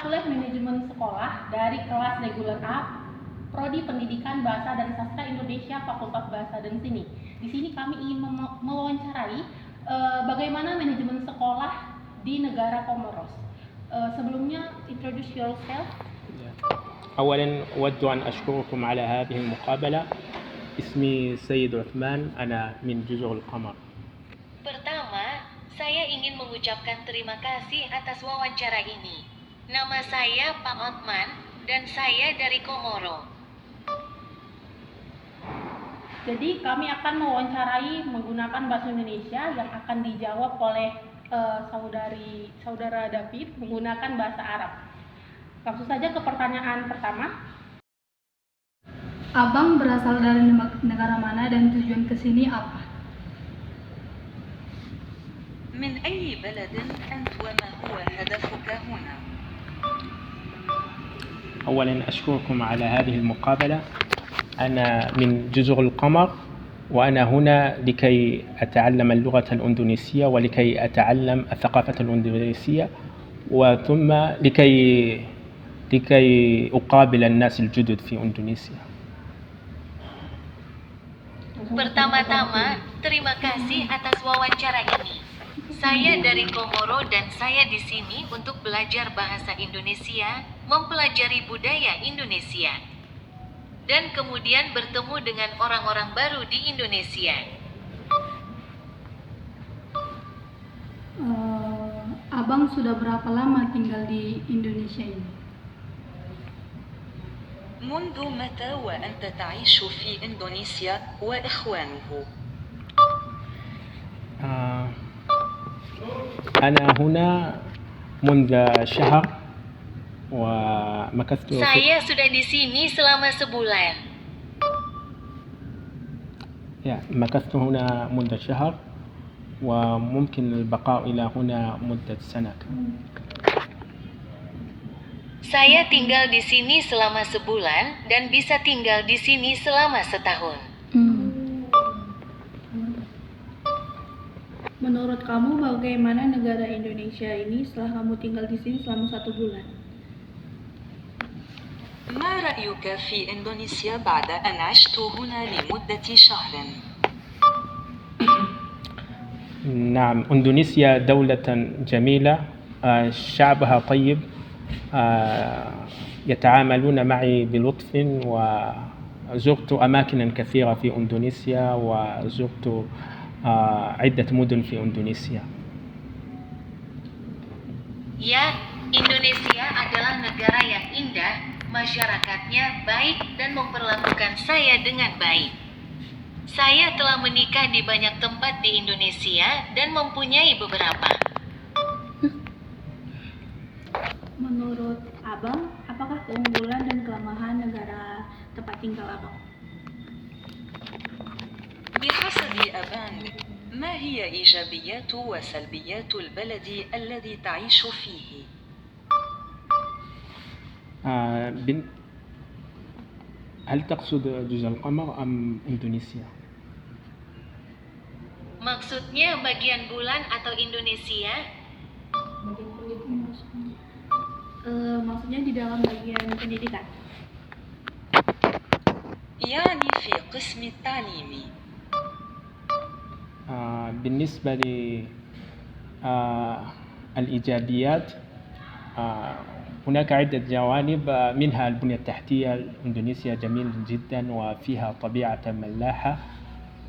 kuliah manajemen sekolah dari kelas reguler A, Prodi Pendidikan Bahasa dan Sastra Indonesia, Fakultas Bahasa dan Seni. Di sini kami ingin mewawancarai bagaimana manajemen sekolah di negara Komoros. Sebelumnya, introduce yourself. أولا أود أن أشكركم على هذه المقابلة. اسمي سيد عثمان، أنا من جزر القمر. Pertama, saya ingin mengucapkan terima kasih atas wawancara ini. Nama saya Pak Otman, dan saya dari Komoro. Jadi kami akan mewawancarai menggunakan bahasa Indonesia yang akan dijawab oleh saudara David menggunakan bahasa Arab. Langsung saja ke pertanyaan pertama. Abang berasal dari negara mana dan tujuan ke sini apa? من أي بلد أنت وما هو هدفك هنا؟ أولا أشكركم على هذه المقابلة. أنا من جزر القمر، وأنا هنا لكي أتعلم اللغة الإندونيسية ولكي أتعلم الثقافة الإندونيسية، وثم لكي أقابل الناس الجدد في إندونيسيا. Pertama-tama, terima kasih atas wawancara ini. Saya dari Komoro dan saya di sini untuk belajar bahasa Indonesia, mempelajari budaya Indonesia, dan kemudian bertemu dengan orang-orang baru di Indonesia. Abang sudah berapa lama tinggal di Indonesia ini? منذ متى وأنت تعيش في إندونيسيا وإخوانه؟ أنا هنا منذ شهر ومكثت. Saya sudah di sini selama sebulan. مكثت هنا منذ شهر وممكن البقاء إلى هنا مدة سنة. Saya tinggal di sini selama sebulan dan bisa tinggal di sini selama setahun. Menurut kamu bagaimana negara Indonesia ini setelah kamu tinggal di sini selama 1 bulan? ما رأيك في إندونيسيا بعد أن عشت هنا لمدة شهر؟ نعم، إندونيسيا دولة جميلة، شعبها طيب، يتعاملون معي بلطف، وزرت أماكن كثيرة في إندونيسيا وزرت عدة مدن في إندونيسيا. Ya, Indonesia adalah negara yang indah, masyarakatnya baik dan memperlakukan saya dengan baik. Saya telah menikah di banyak tempat di Indonesia dan mempunyai beberapa. Menurut Abang, apakah keunggulan dan kelemahan negara tempat tinggal Abang? بحسب أبان، ما هي إيجابيات وسلبيات البلد الذي تعيش فيه؟ هل تقصد جزر القمر أم إندونيسيا؟ Maksudnya bagian bulan atau Indonesia? Maksudnya di dalam bagian pendidikan. يعني في قسم التعليم. بالنسبة للإيجابيات، هناك عدة جوانب، منها البنية التحتية. إندونيسيا جميل جدا وفيها طبيعة ملاحة.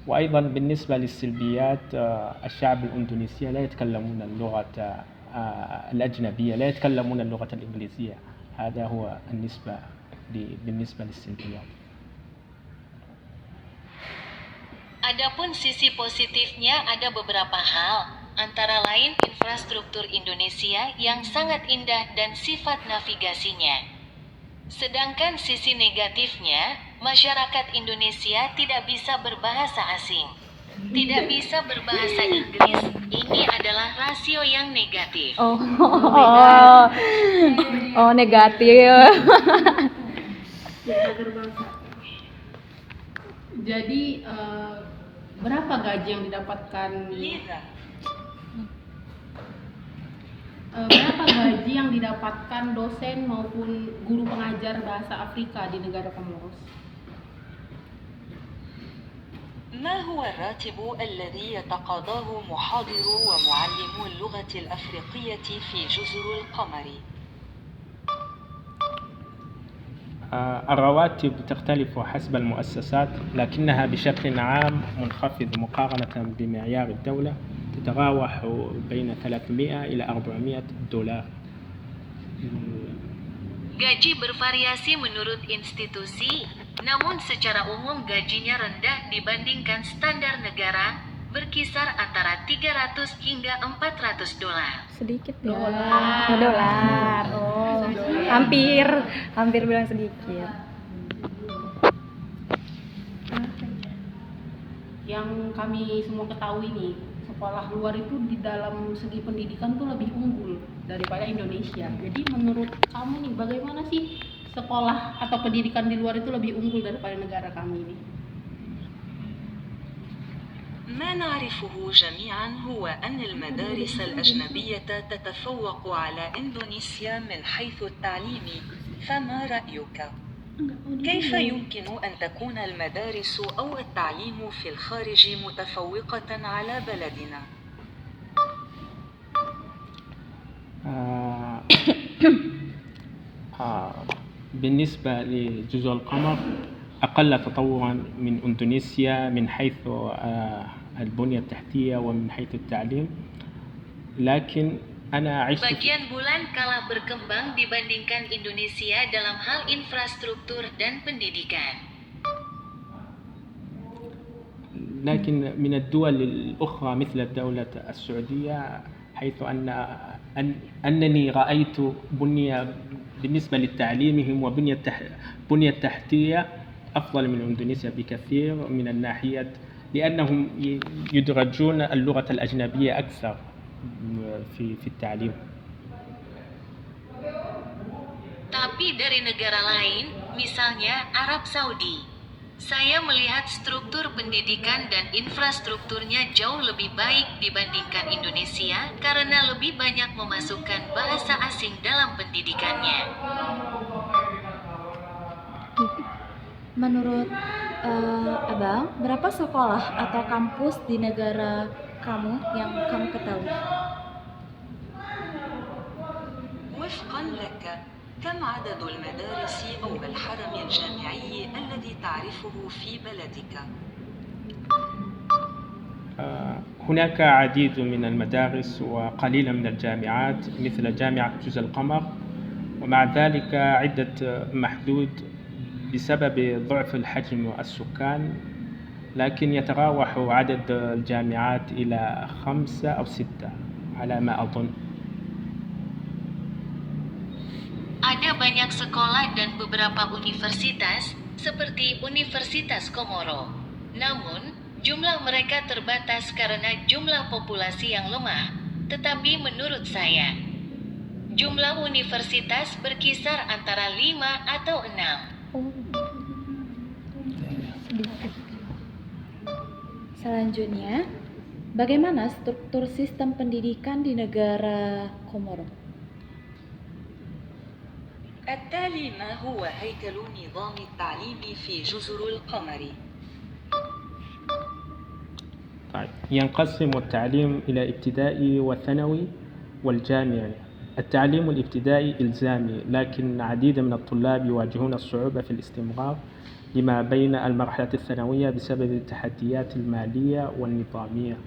وأيضا بالنسبة للسلبيات، الشعب الإندونيسي لا يتكلمون اللغة الأجنبية، لا يتكلمون اللغة الإنجليزية. هذا هو بالنسبة للسلبيات. Adapun sisi positifnya ada beberapa hal, antara lain infrastruktur Indonesia yang sangat indah dan sifat navigasinya. Sedangkan sisi negatifnya, masyarakat Indonesia tidak bisa berbahasa asing, tidak bisa berbahasa Inggris. Ini adalah rasio yang negatif. Negatif. Jadi berapa gaji yang didapatkan? Berapa gaji yang didapatkan dosen maupun guru pengajar bahasa Afrika di negara Komoros? ما هو الراتب الذي يتقاضاه محاضر ومعلم اللغة الأفريقية في جزر القمر؟ الرواتب تختلف حسب المؤسسات، لكنها بشكل عام منخفض مقارنة بمعيار الدولة، تتراوح بين 300 إلى 400 دولار. Gaji bervariasi menurut institusi, namun secara umum gajinya rendah dibandingkan standar negara, berkisar antara 300 hingga 400 dolar. Sedikit ya. Dolar. Oh, dolar. Oh, hampir bilang sedikit. Yang kami semua ketahui nih, sekolah luar itu di dalam segi pendidikan tuh lebih unggul daripada Indonesia. Jadi menurut kamu nih, bagaimana sih sekolah atau pendidikan di luar itu lebih unggul daripada negara kami ini? ما نعرفه جميعا هو أن المدارس الأجنبية تتفوق على إندونيسيا من حيث التعليم، فما رأيك؟ كيف يمكن أن تكون المدارس أو التعليم في الخارج متفوقة على بلدنا؟ بالنسبة لجزر القمر أقل تطورا من إندونيسيا من حيث البنية التحتية ومن حيث التعليم، لكن أنا عشت Bagian bulan kalah berkembang dibandingkan Indonesia dalam hal infrastruktur dan pendidikan. لكن من الدول الأخرى مثل الدولة السعودية، حيث أنني رأيت بنية بالنسبة لتعليمهم بنية تحتية أفضل من إندونيسيا بكثير من الناحية، لأنهم يدرجون اللغة الأجنبية أكثر في التعليم. Tapi dari negara lain, misalnya Arab Saudi, saya melihat struktur pendidikan dan infrastrukturnya jauh lebih baik dibandingkan Indonesia karena lebih banyak memasukkan bahasa asing dalam pendidikannya. Menurut Abang, berapa sekolah atau kampus di negara kamu yang kamu ketahui? وفقا لك، كم عدد المدارس أو الحرم الجامعي الذي تعرفه في بلدك؟ هناك عديد من المدارس وقليل من الجامعات مثل جامعة جزر القمر، ومع ذلك عدة محدود بسبب ضعف الحجم والسكان، لكن يتراوح عدد الجامعات إلى 5 أو 6 على ما أظن. Ada banyak sekolah dan beberapa universitas, seperti Universitas Komoro. Namun, jumlah mereka terbatas karena jumlah populasi yang lemah. Tetapi menurut saya, jumlah universitas berkisar antara 5 atau 6. Selanjutnya, bagaimana struktur sistem pendidikan di negara Komoro? التالي ما هو هيكل نظام التعليم في جزر القمر؟ طيب، ينقسم التعليم إلى ابتدائي وثانوي والجامعي. التعليم الابتدائي إلزامي، لكن عديد من الطلاب يواجهون الصعوبة في الاستمرار لما بين المرحلة الثانوية بسبب التحديات المالية والنظامية.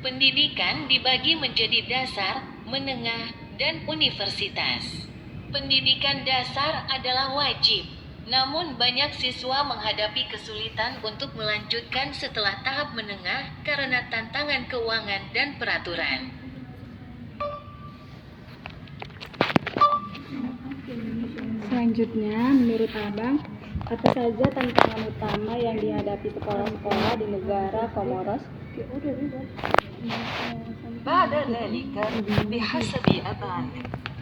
Pendidikan dibagi menjadi dasar, menengah, dan universitas. Pendidikan dasar adalah wajib, namun banyak siswa menghadapi kesulitan untuk melanjutkan setelah tahap menengah karena tantangan keuangan dan peraturan. Selanjutnya, menurut Abang, apa saja tantangan utama yang dihadapi sekolah-sekolah di negara Komoros? بعد ذلك، بحسب أبان،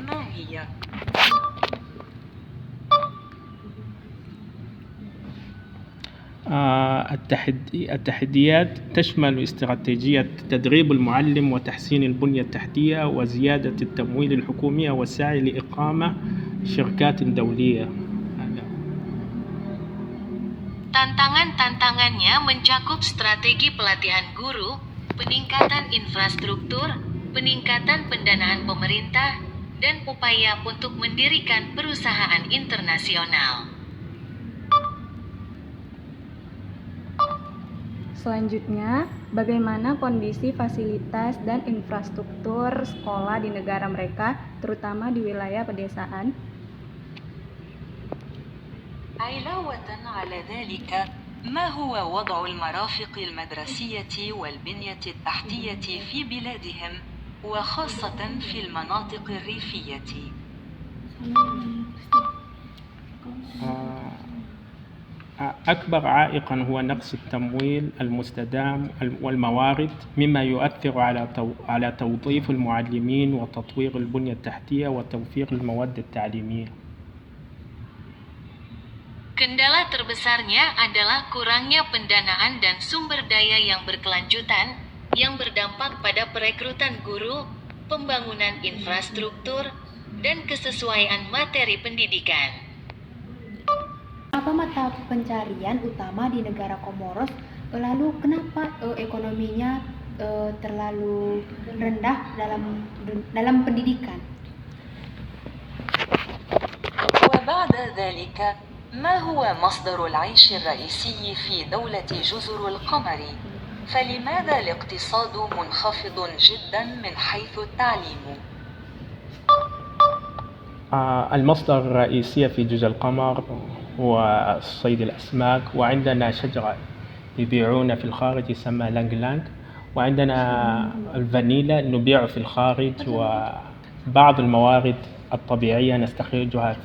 ما هي؟ التحديات تشمل استراتيجية تدريب المعلم وتحسين البنية التحتية وزيادة التمويل الحكومي والسعي لإقامة شركات دولية. Tantangan-tantangannya mencakup strategi pelatihan guru, peningkatan infrastruktur, peningkatan pendanaan pemerintah, dan upaya untuk mendirikan perusahaan internasional. Selanjutnya, bagaimana kondisi fasilitas dan infrastruktur sekolah di negara mereka, terutama di wilayah pedesaan? علاوة على ذلك، ما هو وضع المرافق المدرسية والبنية التحتية في بلادهم، وخاصة في المناطق الريفية؟ أكبر عائق هو نقص التمويل المستدام والموارد، مما يؤثر على توظيف المعلمين وتطوير البنية التحتية وتوفير المواد التعليمية. Kendala terbesarnya adalah kurangnya pendanaan dan sumber daya yang berkelanjutan, yang berdampak pada perekrutan guru, pembangunan infrastruktur, dan kesesuaian materi pendidikan. Apa mata pencarian utama di negara Komoros? Lalu kenapa ekonominya terlalu rendah dalam pendidikan? وبعد ذلك، ما هو مصدر العيش الرئيسي في دولة جزر القمر؟ فلماذا الاقتصاد منخفض جدا من حيث التعليم؟ المصدر الرئيسي في جزر القمر هو صيد الأسماك، وعندنا شجرة يبيعون في الخارج يسمى لانغ، وعندنا الفانيلا نبيع في الخارج، وبعض الموارد الطبيعية نستخرجها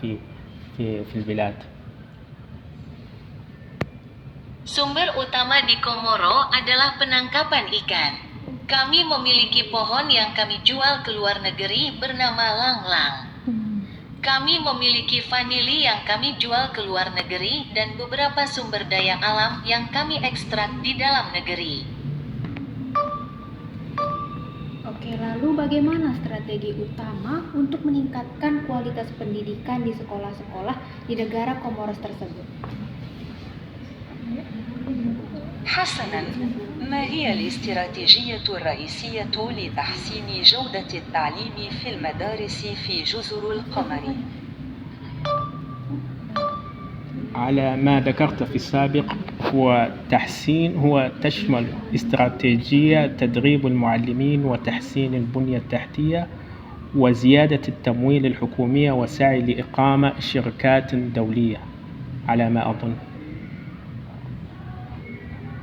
في البلاد. Sumber utama di Komoro adalah penangkapan ikan. Kami memiliki pohon yang kami jual ke luar negeri bernama lang-lang. Kami memiliki vanili yang kami jual ke luar negeri dan beberapa sumber daya alam yang kami ekstrak di dalam negeri. Oke, lalu bagaimana strategi utama untuk meningkatkan kualitas pendidikan di sekolah-sekolah di negara Komoros tersebut? حسناً، ما هي الاستراتيجية الرئيسية لتحسين جودة التعليم في المدارس في جزر القمر؟ على ما ذكرت في السابق، هو تشمل استراتيجية تدريب المعلمين وتحسين البنية التحتية وزيادة التمويل الحكومي وسعي لإقامة شركات دولية على ما أظن.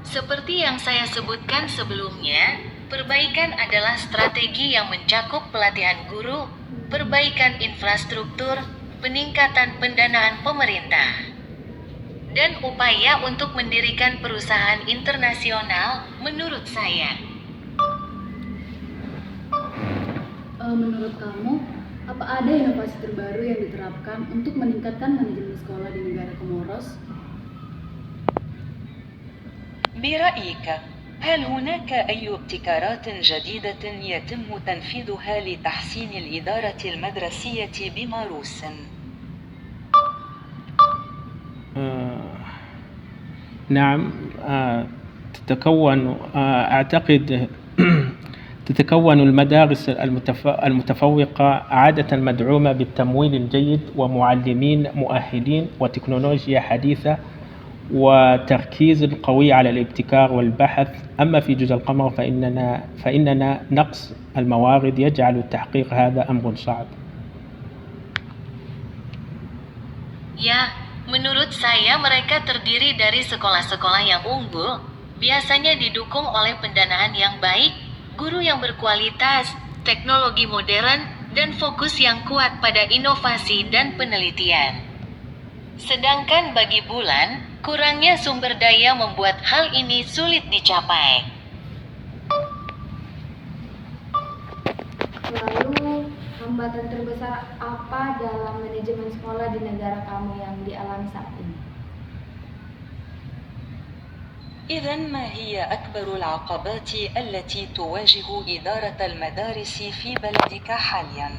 Seperti yang saya sebutkan sebelumnya, perbaikan adalah strategi yang mencakup pelatihan guru, perbaikan infrastruktur, peningkatan pendanaan pemerintah, dan upaya untuk mendirikan perusahaan internasional, menurut saya. Menurut kamu, apa ada inovasi terbaru yang diterapkan untuk meningkatkan manajemen sekolah di negara Komoros? برأيك، هل هناك أي ابتكارات جديدة يتم تنفيذها لتحسين الإدارة المدرسية بماروس؟ نعم، أعتقد تتكون المدارس المتفوقة عادة مدعومة بالتمويل الجيد ومعلمين مؤهلين وتكنولوجيا حديثة وتركيز قوي على الابتكار والبحث. أما في جزر القمر فإننا نقص الموارد يجعل تحقيق هذا أمر صعب. Ya, menurut saya mereka terdiri dari sekolah-sekolah yang unggul, biasanya didukung oleh pendanaan yang baik, guru yang berkualitas, teknologi modern, dan fokus yang kuat pada inovasi dan penelitian. Sedangkan bagi Bulan, kurangnya sumber daya membuat hal ini sulit dicapai. Lalu, hambatan terbesar apa dalam manajemen sekolah di negara kamu yang dialami saat ini? إذا ما هي أكبر العقبات التي تواجه إدارة المدارس في بلدك حاليا؟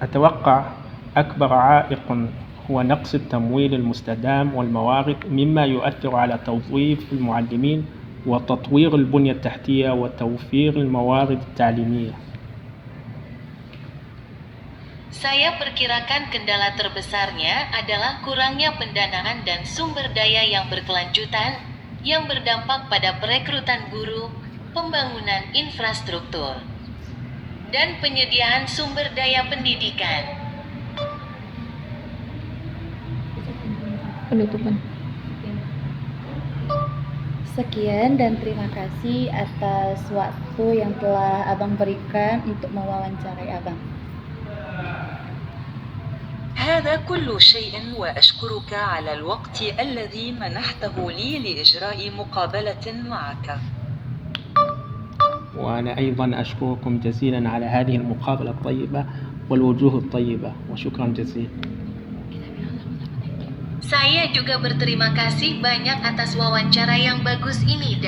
أتوقع أكبر عائق هو نقص التمويل المستدام والموارد، مما يؤثر على توظيف المعلمين وتطوير البنية التحتية وتوفير الموارد التعليمية. Saya perkirakan kendala terbesarnya adalah kurangnya pendanaan dan sumber daya yang berkelanjutan, yang berdampak pada perekrutan guru, pembangunan infrastruktur, dan penyediaan sumber daya pendidikan. Penutupan. Sekian dan terima kasih atas waktu yang telah Abang berikan untuk mewawancarai Abang. هذا كل شيء وأشكرك على الوقت الذي منحته لي لإجراء مقابلة معك. وأنا أيضا أشكركم جزيلا على هذه المقابلة الطيبة والوجوه الطيبة، وشكرا جزيلا. Saya juga berterima kasih banyak atas wawancara yang bagus ini.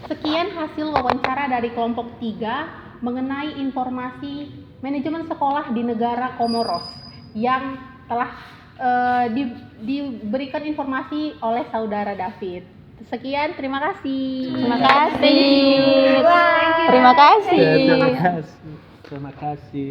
Sekian hasil wawancara dari kelompok 3 mengenai informasi manajemen sekolah di negara Komoros yang telah diberikan informasi oleh saudara David. Sekian, terima kasih. Terima kasih. Terima kasih. Terima kasih.